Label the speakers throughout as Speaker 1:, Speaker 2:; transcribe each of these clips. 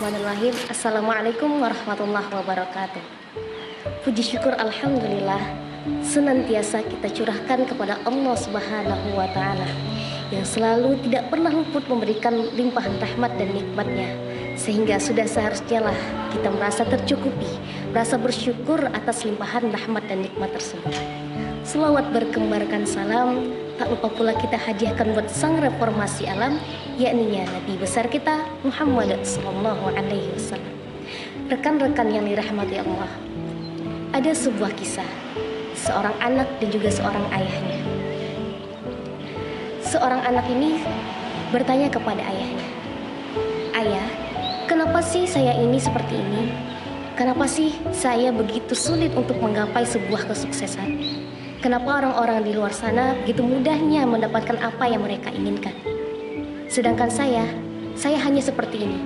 Speaker 1: Bismillahirrahmanirrahim. Assalamualaikum warahmatullahi wabarakatuh. Puji syukur alhamdulillah senantiasa kita curahkan kepada Allah Subhanahu wa taala yang selalu tidak pernah luput memberikan limpahan rahmat dan nikmatnya, sehingga sudah seharusnya lah kita merasa tercukupi, merasa bersyukur atas limpahan rahmat dan nikmat tersebut. Selawat berkembarkan salam, tak lupa pula kita hadiahkan buat sang reformasi alam, yakni Nabi besar kita Muhammad sallallahu alaihi wasallam. Rekan-rekan yang dirahmati Allah, ada sebuah kisah seorang anak dan juga seorang ayahnya. Seorang anak ini bertanya kepada ayahnya, "Ayah, kenapa sih saya ini seperti ini? Kenapa sih saya begitu sulit untuk menggapai sebuah kesuksesan? Kenapa orang-orang di luar sana begitu mudahnya mendapatkan apa yang mereka inginkan? Sedangkan saya hanya seperti ini.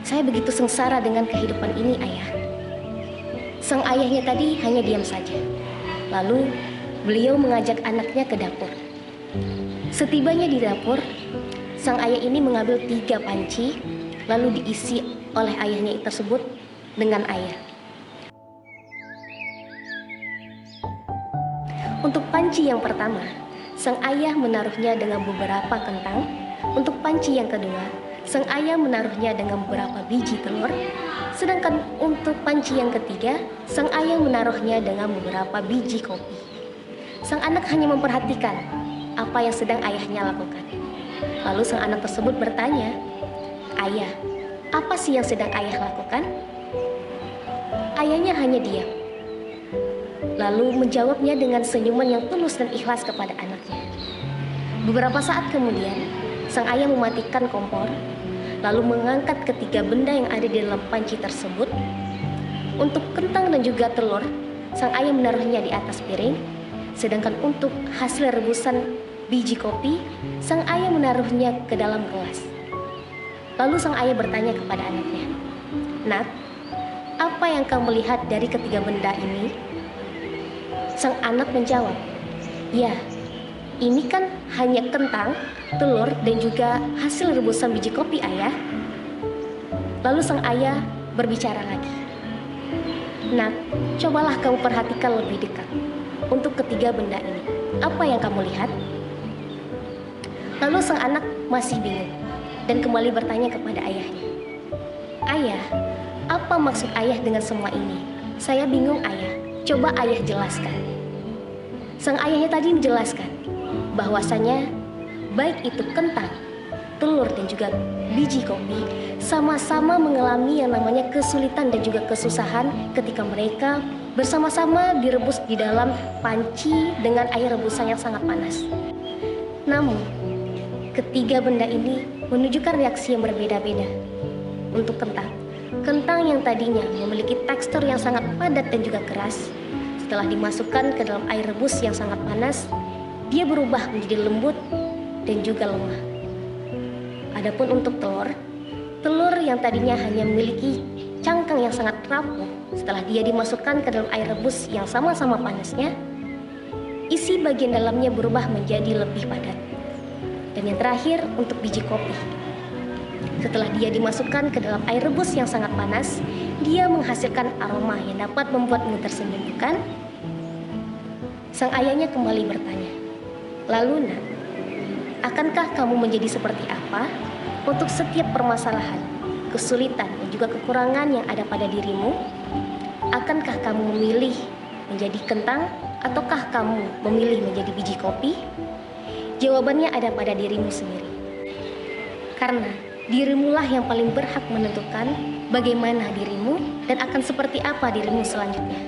Speaker 1: Saya begitu sengsara dengan kehidupan ini, ayah." Sang ayahnya tadi hanya diam saja. Lalu beliau mengajak anaknya ke dapur. Setibanya di dapur, sang ayah ini mengambil 3 panci, lalu diisi oleh ayahnya tersebut dengan air. Untuk panci yang pertama, sang ayah menaruhnya dengan beberapa kentang. Untuk panci yang kedua, sang ayah menaruhnya dengan beberapa biji telur. Sedangkan untuk panci yang ketiga, sang ayah menaruhnya dengan beberapa biji kopi. Sang anak hanya memperhatikan apa yang sedang ayahnya lakukan. Lalu sang anak tersebut bertanya, "Ayah, apa sih yang sedang ayah lakukan?" Ayahnya hanya diam, lalu menjawabnya dengan senyuman yang tulus dan ikhlas kepada anaknya. Beberapa saat kemudian, sang ayah mematikan kompor, lalu mengangkat ketiga benda yang ada di dalam panci tersebut. Untuk kentang dan juga telur, sang ayah menaruhnya di atas piring. Sedangkan untuk hasil rebusan biji kopi, sang ayah menaruhnya ke dalam gelas. Lalu sang ayah bertanya kepada anaknya, "Nak, apa yang kamu lihat dari ketiga benda ini?" Sang anak menjawab, "Ya, ini kan hanya kentang, telur, dan juga hasil rebusan biji kopi, ayah." Lalu sang ayah berbicara lagi, "Nak, cobalah kamu perhatikan lebih dekat. Untuk ketiga benda ini, apa yang kamu lihat?" Lalu sang anak masih bingung dan kembali bertanya kepada ayahnya, "Ayah, apa maksud ayah dengan semua ini? Saya bingung, ayah. Coba ayah jelaskan." Sang ayahnya tadi menjelaskan bahwasanya baik itu kentang, telur, dan juga biji kopi sama-sama mengalami yang namanya kesulitan dan juga kesusahan ketika mereka bersama-sama direbus di dalam panci dengan air rebusan yang sangat panas. Namun, ketiga benda ini menunjukkan reaksi yang berbeda-beda. Untuk kentang yang tadinya memiliki tekstur yang sangat padat dan juga keras, setelah dimasukkan ke dalam air rebus yang sangat panas, dia berubah menjadi lembut dan juga lemah. Adapun untuk telur yang tadinya hanya memiliki cangkang yang sangat rapuh, setelah dia dimasukkan ke dalam air rebus yang sama-sama panasnya, isi bagian dalamnya berubah menjadi lebih padat. Dan yang terakhir untuk biji kopi, setelah dia dimasukkan ke dalam air rebus yang sangat panas, dia menghasilkan aroma yang dapat membuatmu tersenyum, bukan? Sang ayahnya kembali bertanya, "Lalu nak, akankah kamu menjadi seperti apa untuk setiap permasalahan, kesulitan, dan juga kekurangan yang ada pada dirimu? Akankah kamu memilih menjadi kentang ataukah kamu memilih menjadi biji kopi?" Jawabannya ada pada dirimu sendiri. Karena dirimulah yang paling berhak menentukan bagaimana dirimu dan akan seperti apa dirimu selanjutnya.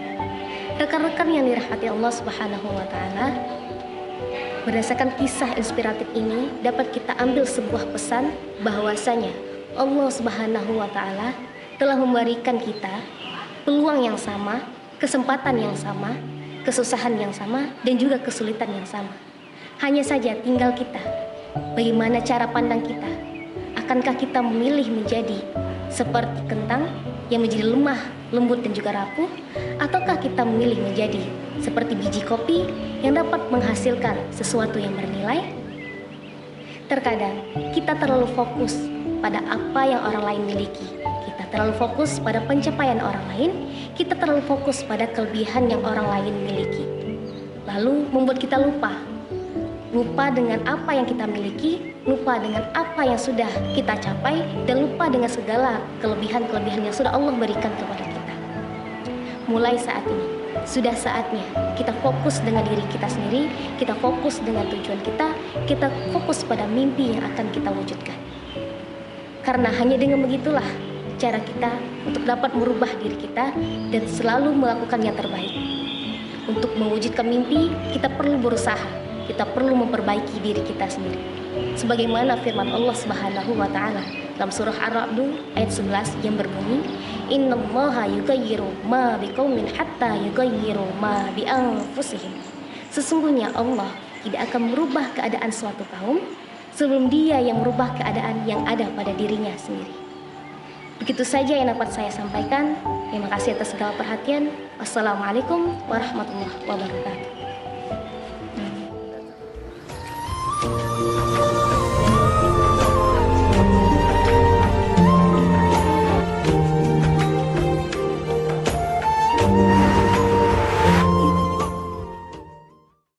Speaker 1: Rekan-rekan yang dirahmati Allah Subhanahu wa taala, berdasarkan kisah inspiratif ini dapat kita ambil sebuah pesan bahwasanya Allah Subhanahu wa taala telah memberikan kita peluang yang sama, kesempatan yang sama, kesusahan yang sama, dan juga kesulitan yang sama. Hanya saja tinggal kita, bagaimana cara pandang kita. Akankah kita memilih menjadi seperti kentang yang menjadi lemah, lembut, dan juga rapuh? Ataukah kita memilih menjadi seperti biji kopi yang dapat menghasilkan sesuatu yang bernilai? Terkadang kita terlalu fokus pada apa yang orang lain miliki. Kita terlalu fokus pada pencapaian orang lain, kita terlalu fokus pada kelebihan yang orang lain miliki. Lalu membuat kita lupa dengan apa yang kita miliki, lupa dengan apa yang sudah kita capai, dan lupa dengan segala kelebihan-kelebihan yang sudah Allah berikan kepada kita. Mulai saat ini, sudah saatnya kita fokus dengan diri kita sendiri, kita fokus dengan tujuan kita fokus pada mimpi yang akan kita wujudkan. Karena hanya dengan begitulah cara kita untuk dapat merubah diri kita dan selalu melakukan yang terbaik. Untuk mewujudkan mimpi, kita perlu berusaha. Kita perlu memperbaiki diri kita sendiri. Sebagaimana firman Allah Subhanahu wa taala dalam surah Ar-Ra'd ayat 11 yang berbunyi, "Innallaha yughayyiru ma biqaumin hatta yughayyiru ma bi anfusihim." Sesungguhnya Allah tidak akan merubah keadaan suatu kaum sebelum Dia yang merubah keadaan yang ada pada dirinya sendiri. Begitu saja yang dapat saya sampaikan. Terima kasih atas segala perhatian. Wassalamualaikum warahmatullahi wabarakatuh.